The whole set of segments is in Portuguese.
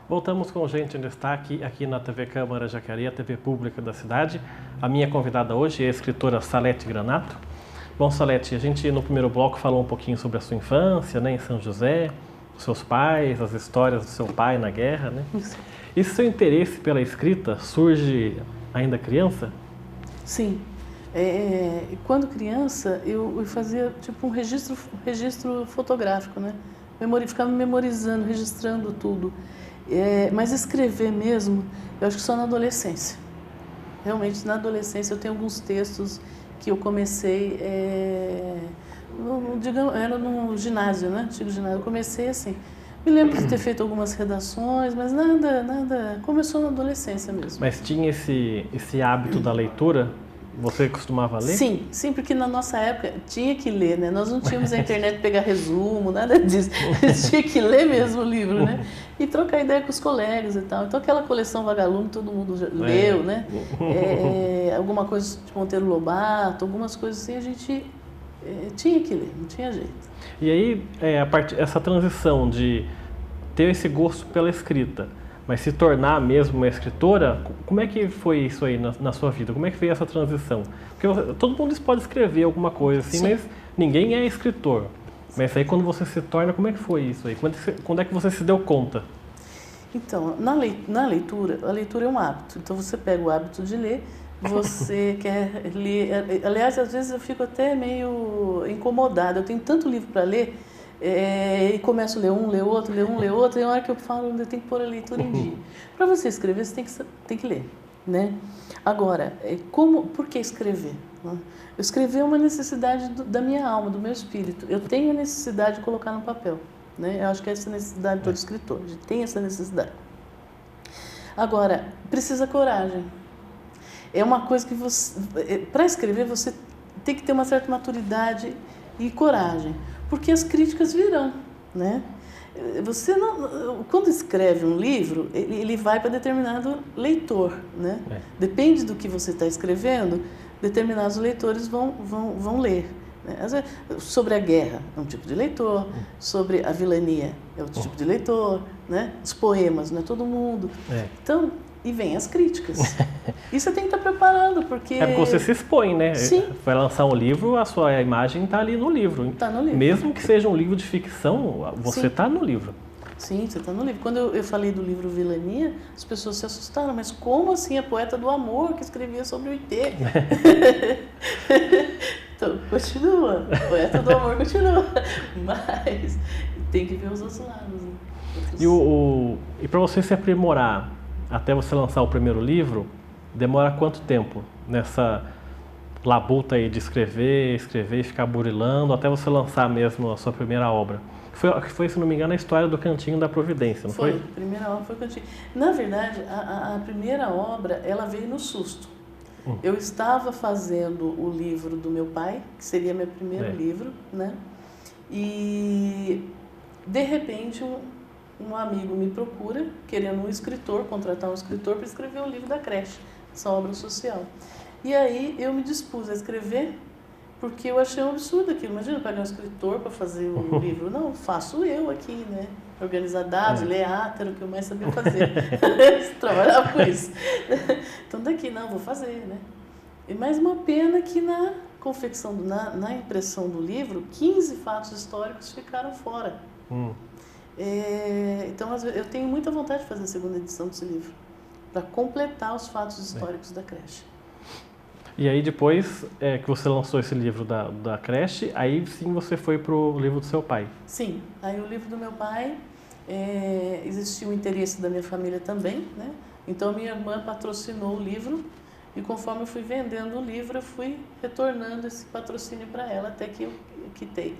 Voltamos com Gente em Destaque aqui na TV Câmara Jacareí, a TV pública da cidade. A minha convidada hoje é a escritora Salete Granato. Bom, Salete, a gente no primeiro bloco falou um pouquinho sobre a sua infância, né, em São José, os seus pais, as histórias do seu pai na guerra, né? E seu interesse pela escrita surge ainda criança? Sim. Quando criança, eu fazia tipo um registro fotográfico, né? Ficava memorizando, registrando tudo. Mas escrever mesmo, eu acho que só na adolescência. Realmente, na adolescência, eu tenho alguns textos que eu comecei, era no ginásio, né? Antigo ginásio. Eu comecei assim. Me lembro de ter feito algumas redações, mas nada. Começou na adolescência mesmo. Mas tinha esse hábito da leitura? Você costumava ler? Sim, porque na nossa época tinha que ler, né? Nós não tínhamos a internet pegar resumo, nada disso. Tinha que ler mesmo o livro, né? E trocar ideia com os colegas e tal. Então aquela coleção Vagalume todo mundo leu, né? Alguma coisa de Monteiro Lobato, algumas coisas assim a gente tinha que ler, não tinha jeito. E aí, essa transição de ter esse gosto pela escrita, mas se tornar mesmo uma escritora, como é que foi isso aí na sua vida? Como é que foi essa transição? Porque todo mundo pode escrever alguma coisa assim, mas ninguém é escritor. Mas aí quando você se torna, como é que foi isso aí? Quando é que você se deu conta? Então, na leitura, a leitura é um hábito. Então você pega o hábito de ler, você quer ler... Aliás, às vezes eu fico até meio incomodada. Eu tenho tanto livro para ler, e começo a ler um, ler outro, e a hora que eu falo, eu tenho que pôr a leitura em dia. Para você escrever, você tem que ler, né? Agora, por que escrever? Escrever é uma necessidade da minha alma, do meu espírito. Eu tenho a necessidade de colocar no papel, né? Eu acho que é essa necessidade de todo escritor, tem essa necessidade. Agora, precisa coragem. É uma coisa que para escrever, você tem que ter uma certa maturidade e coragem. Porque as críticas virão, né? Você não, quando escreve um livro, ele vai para determinado leitor, né? Depende do que você está escrevendo, determinados leitores vão ler. Né? Sobre a guerra é um tipo de leitor, sobre a vilania é outro tipo de leitor, né? Os poemas, não é todo mundo. Então, e vem as críticas. E você tem que estar preparado, porque... porque você se expõe, né? Sim. Vai lançar um livro, a sua imagem está ali no livro. Está no livro. Mesmo que seja um livro de ficção, você está no livro. Sim, você está no livro. Quando eu falei do livro Vilania, as pessoas se assustaram. Mas como assim a poeta do amor que escrevia sobre o IT? Então, continua. A poeta do amor continua. Mas tem que ver os outros lados. Né? E para você se aprimorar, até você lançar o primeiro livro, demora quanto tempo nessa labuta aí de escrever e ficar burilando, até você lançar mesmo a sua primeira obra? Foi, se não me engano, a história do Cantinho da Providência, não foi? Foi, a primeira obra foi o Cantinho. Na verdade, a primeira obra, ela veio no susto. Eu estava fazendo o livro do meu pai, que seria meu primeiro livro, né? E, de repente, um amigo me procura, querendo contratar um escritor para escrever o livro da creche, essa obra social. E aí eu me dispus a escrever, porque eu achei um absurdo aquilo. Imagina pagar um escritor para fazer o livro. Não, faço eu aqui, né? Organizar dados, ler ata, era o que eu mais sabia fazer. Trabalhava com isso. Então daqui, não, vou fazer, né? E mais uma pena que na confecção, na impressão do livro, 15 fatos históricos ficaram fora. Então, eu tenho muita vontade de fazer a segunda edição desse livro, para completar os fatos históricos da creche. E aí depois que você lançou esse livro da creche, aí sim você foi para o livro do seu pai? Sim, aí o livro do meu pai, existiu um interesse da minha família também, né? Então minha irmã patrocinou o livro e conforme eu fui vendendo o livro, eu fui retornando esse patrocínio para ela até que eu quitei.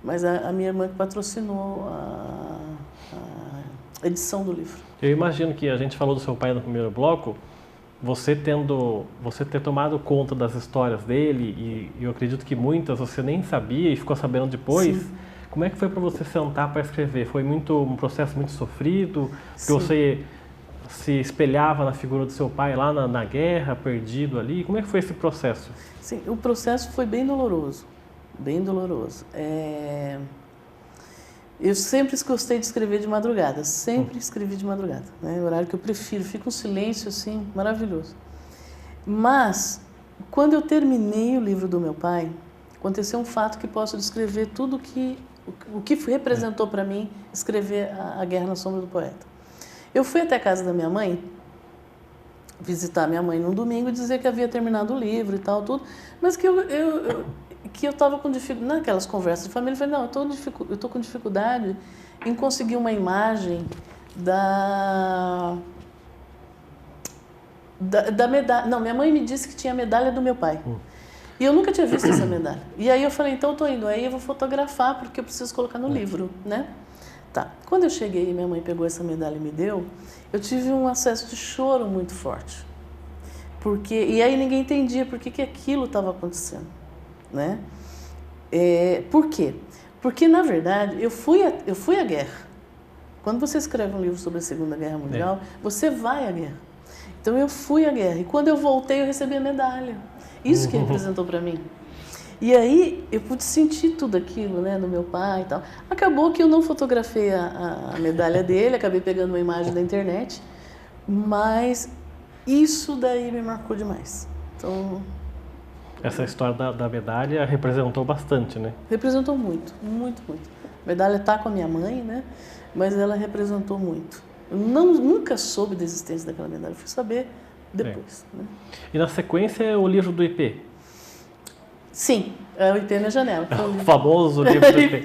Mas a minha irmã que patrocinou a edição do livro. Eu imagino que a gente falou do seu pai no primeiro bloco, você ter tomado conta das histórias dele, e eu acredito que muitas você nem sabia e ficou sabendo depois. Sim. Como é que foi para você sentar para escrever? Foi um processo muito sofrido? Porque você se espelhava na figura do seu pai lá na guerra, perdido ali? Como é que foi esse processo? Sim, o processo foi bem doloroso. Bem doloroso. Eu sempre gostei de escrever de madrugada, sempre escrevi de madrugada, né? É o horário que eu prefiro, fica um silêncio assim maravilhoso. Mas, quando eu terminei o livro do meu pai, aconteceu um fato que posso descrever tudo o que representou para mim escrever A Guerra na Sombra do Poeta. Eu fui até a casa da minha mãe, visitar minha mãe num domingo e dizer que havia terminado o livro e tal, tudo, mas que eu estava com dificuldade, naquelas conversas de família, eu falei, não, eu estou com dificuldade em conseguir uma imagem da medalha. Não, minha mãe me disse que tinha a medalha do meu pai. E eu nunca tinha visto essa medalha. E aí eu falei, então eu estou indo aí, eu vou fotografar, porque eu preciso colocar no livro, né? Tá. Quando eu cheguei e minha mãe pegou essa medalha e me deu, eu tive um acesso de choro muito forte. E aí ninguém entendia por que aquilo estava acontecendo, né? Por quê? Porque, na verdade, eu fui à guerra. Quando você escreve um livro sobre a Segunda Guerra Mundial, você vai à guerra. Então, eu fui à guerra. E quando eu voltei, eu recebi a medalha. Isso que representou para mim. E aí, eu pude sentir tudo aquilo, né, no meu pai e tal. Acabou que eu não fotografei a medalha dele, acabei pegando uma imagem da internet, mas isso daí me marcou demais. Então... Essa história da medalha representou bastante, né? Representou muito, muito, muito. A medalha está com a minha mãe, né? Mas ela representou muito. Eu nunca soube da existência daquela medalha, fui saber depois. Né? E na sequência é o livro do IP? Sim, é o IP na janela. O famoso livro do IP.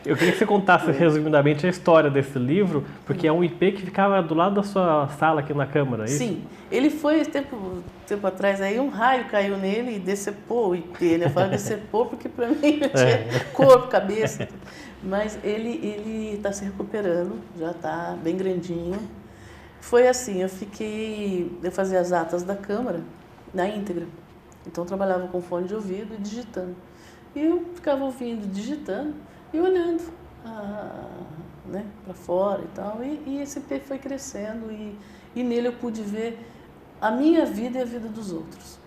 Eu queria que você contasse resumidamente a história desse livro, porque é um IP que ficava do lado da sua sala aqui na Câmara, é isso? Sim, ele foi tempo atrás, aí um raio caiu nele e decepou o IP, né? Eu falo decepou porque para mim não tinha corpo, cabeça, mas ele está se recuperando, já está bem grandinho. Foi assim, eu fazia as atas da Câmara na íntegra. Então eu trabalhava com fone de ouvido e digitando. E eu ficava ouvindo, digitando e olhando né, para fora e tal. E esse IP foi crescendo e nele eu pude ver a minha vida e a vida dos outros.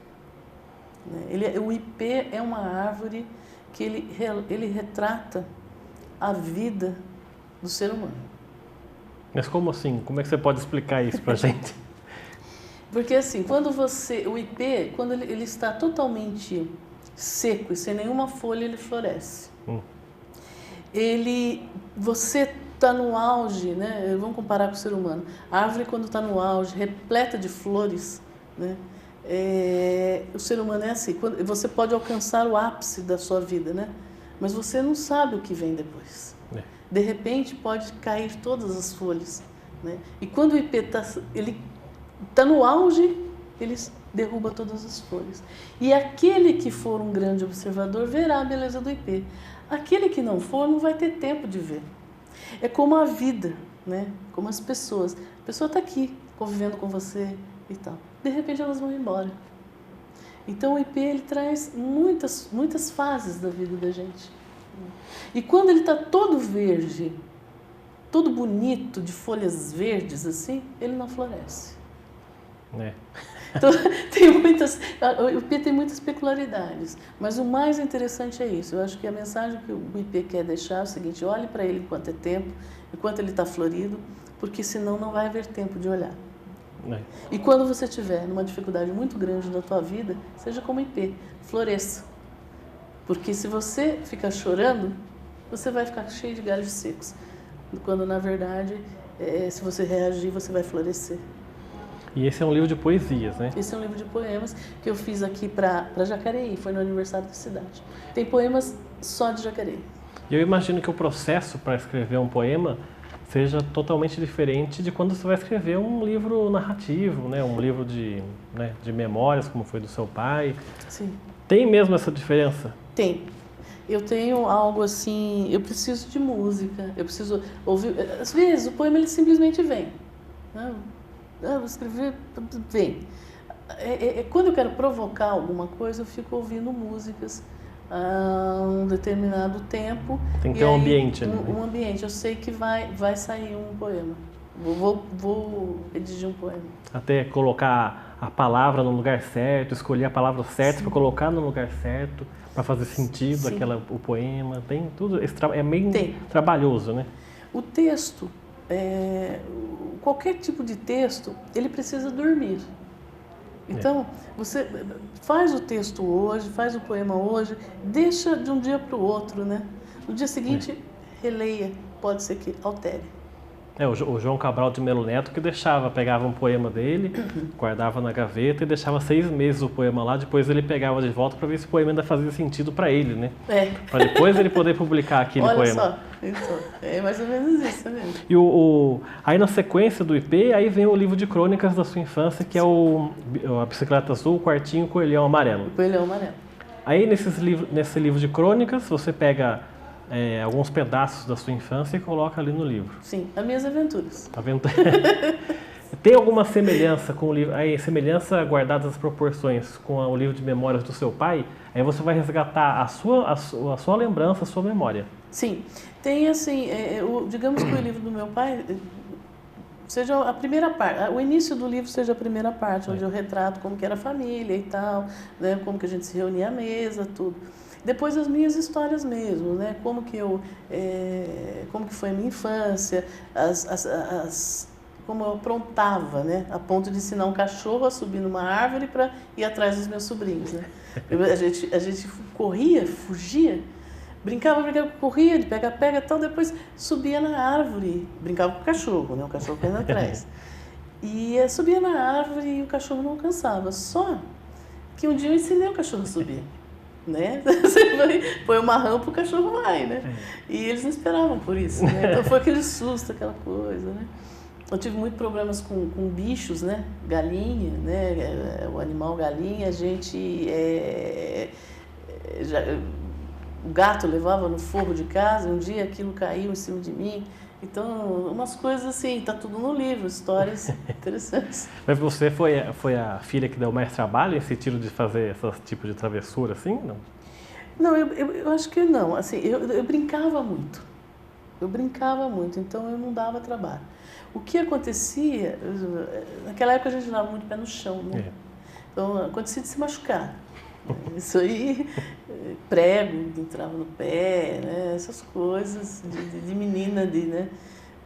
O IP é uma árvore que ele retrata a vida do ser humano. Mas como assim? Como é que você pode explicar isso para a gente? Porque assim, o IP, quando ele está totalmente seco e sem nenhuma folha, ele floresce. Você está no auge, né? Vamos comparar com o ser humano. A árvore, quando está no auge, repleta de flores, né? O ser humano é assim, você pode alcançar o ápice da sua vida, né? Mas você não sabe o que vem depois. De repente, pode cair todas as folhas, né? E quando o IP está no auge, ele derruba todas as folhas. E aquele que for um grande observador verá a beleza do IP. Aquele que não for, não vai ter tempo de ver. É como a vida, né? Como as pessoas. A pessoa está aqui, convivendo com você e tal. De repente, elas vão embora. Então, o IP ele traz muitas fases da vida da gente. E quando ele está todo verde, todo bonito, de folhas verdes, assim, ele não floresce. Então, o IP tem muitas peculiaridades, mas o mais interessante é isso. Eu acho que a mensagem que o IP quer deixar é o seguinte: olhe para ele enquanto é tempo, enquanto ele está florido, porque senão não vai haver tempo de olhar. E quando você estiver numa dificuldade muito grande na tua vida, seja como IP, floresça. Porque se você ficar chorando, você vai ficar cheio de galhos secos. Quando, na verdade, se você reagir, você vai florescer. E esse é um livro de poesias, né? Esse é um livro de poemas que eu fiz aqui para Jacareí, foi no aniversário da cidade. Tem poemas só de Jacareí. E eu imagino que o processo para escrever um poema seja totalmente diferente de quando você vai escrever um livro narrativo, né? Um livro de memórias, como foi do seu pai. Sim. Tem mesmo essa diferença? Tem. Eu tenho algo assim, eu preciso de música, eu preciso ouvir. Às vezes o poema ele simplesmente vem. Vou escrever, vem. Quando eu quero provocar alguma coisa, eu fico ouvindo músicas a um determinado tempo. Tem que ter um ambiente ali. Um ambiente. Eu sei que vai sair um poema. Vou redigir um poema. Até colocar a palavra no lugar certo, escolher a palavra certa para colocar no lugar certo. Para fazer sentido Sim. o poema, tem tudo. É meio Tem. trabalhoso, né? O texto, qualquer tipo de texto, ele precisa dormir. Então, você faz o texto hoje, faz o poema hoje, deixa de um dia para o outro, né? No dia seguinte, releia, pode ser que altere. O João Cabral de Melo Neto que pegava um poema dele, guardava na gaveta e deixava 6 meses o poema lá, depois ele pegava de volta para ver se o poema ainda fazia sentido para ele, né? Para depois ele poder publicar aquele poema. Olha só, então, é mais ou menos isso mesmo. E aí na sequência do IP, aí vem o livro de crônicas da sua infância, que é a Bicicleta Azul, o Quartinho, o Coelhão Amarelo. O Coelhão Amarelo. Aí nesse livro de crônicas, você pega alguns pedaços da sua infância e coloca ali no livro. Sim, as minhas aventuras. Tem alguma semelhança com o livro, aí, semelhança guardada as proporções com o livro de memórias do seu pai? Aí você vai resgatar a sua lembrança, a sua memória. Sim, tem assim, digamos que o livro do meu pai seja a primeira parte, o início do livro seja a primeira parte, onde eu retrato como que era a família e tal, né, como que a gente se reunia à mesa, tudo. Depois as minhas histórias mesmo, né, como que foi a minha infância, como eu aprontava, né, a ponto de ensinar um cachorro a subir numa árvore para ir atrás dos meus sobrinhos, né. A gente corria, fugia, brincava, corria de pega-pega e tal, depois subia na árvore, brincava com o cachorro, né, o cachorro correndo atrás. E subia na árvore e o cachorro não alcançava, só que um dia eu ensinei o cachorro a subir. Né? Você põe uma rampa, o cachorro vai, né? E eles não esperavam por isso, né? Então foi aquele susto, aquela coisa, né? Eu tive muitos problemas com bichos, né? Galinha, né? O animal galinha, a gente... o gato levava no forro de casa, um dia aquilo caiu em cima de mim. Então, umas coisas assim, tá tudo no livro, histórias interessantes. Mas você foi a filha que deu mais trabalho nesse sentido de fazer esse tipo de travessura, assim? Não, não eu acho que não. Assim, eu brincava muito. Eu brincava muito, então eu não dava trabalho. O que acontecia, naquela época a gente dava muito pé no chão, né? Então, acontecia de se machucar. Isso aí, prego que entrava no pé, né? Essas coisas de menina, né?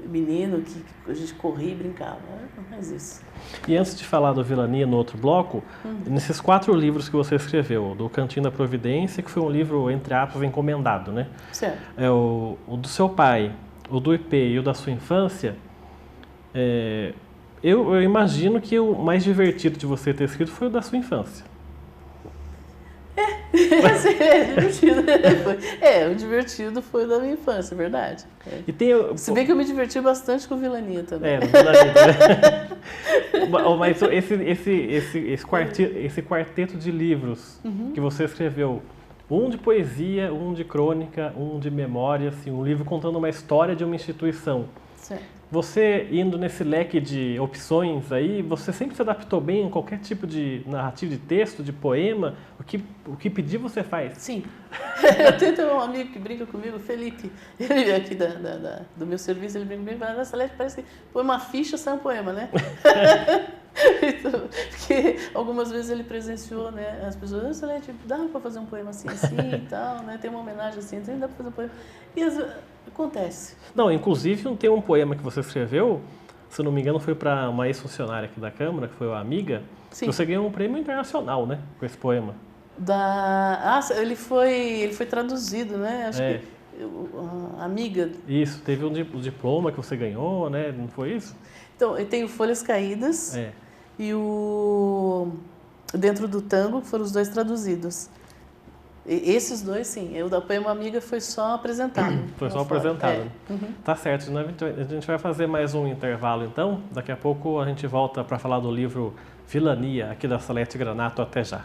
Menino que a gente corria e brincava, não faz isso. E antes de falar do Vilania no outro bloco, nesses 4 livros que você escreveu, do Cantinho da Providência, que foi um livro, entre aspas, encomendado, né? Certo. O do seu pai, o do IP e o da sua infância, eu imagino que o mais divertido de você ter escrito foi o da sua infância. Divertido. O divertido foi o da minha infância, é verdade. Se bem que eu me diverti bastante com Vilania também. Vilania. Mas esse quarteto de livros que você escreveu, um de poesia, um de crônica, um de memória, assim, um livro contando uma história de uma instituição. Certo. Você indo nesse leque de opções aí, você sempre se adaptou bem em qualquer tipo de narrativa de texto, de poema? O que pedir você faz? Sim. Eu tenho um amigo que brinca comigo, o Felipe, ele aqui do meu serviço, ele brinca comigo, fala, Salete, parece que põe uma ficha, sai um poema, né? Então, porque algumas vezes ele presenciou, né, as pessoas, Salete, dá para fazer um poema assim e tal, né? Tem uma homenagem assim, então dá para fazer um poema. E acontece. Não, inclusive tem um poema que você escreveu, se não me engano foi para uma ex-funcionária aqui da Câmara, que foi a amiga. Sim. Você ganhou um prêmio internacional, né, com esse poema. Ele foi traduzido, né? Acho que a amiga. Isso, teve um diploma que você ganhou, né? Não foi isso? Então, eu tenho Folhas Caídas e o Dentro do Tango, que foram os 2 traduzidos. Esses 2, sim. O da Poema Amiga foi só apresentado. Foi só apresentado. Tá certo. A gente vai fazer mais um intervalo, então. Daqui a pouco a gente volta para falar do livro Vilania, aqui da Salete Granato. Até já.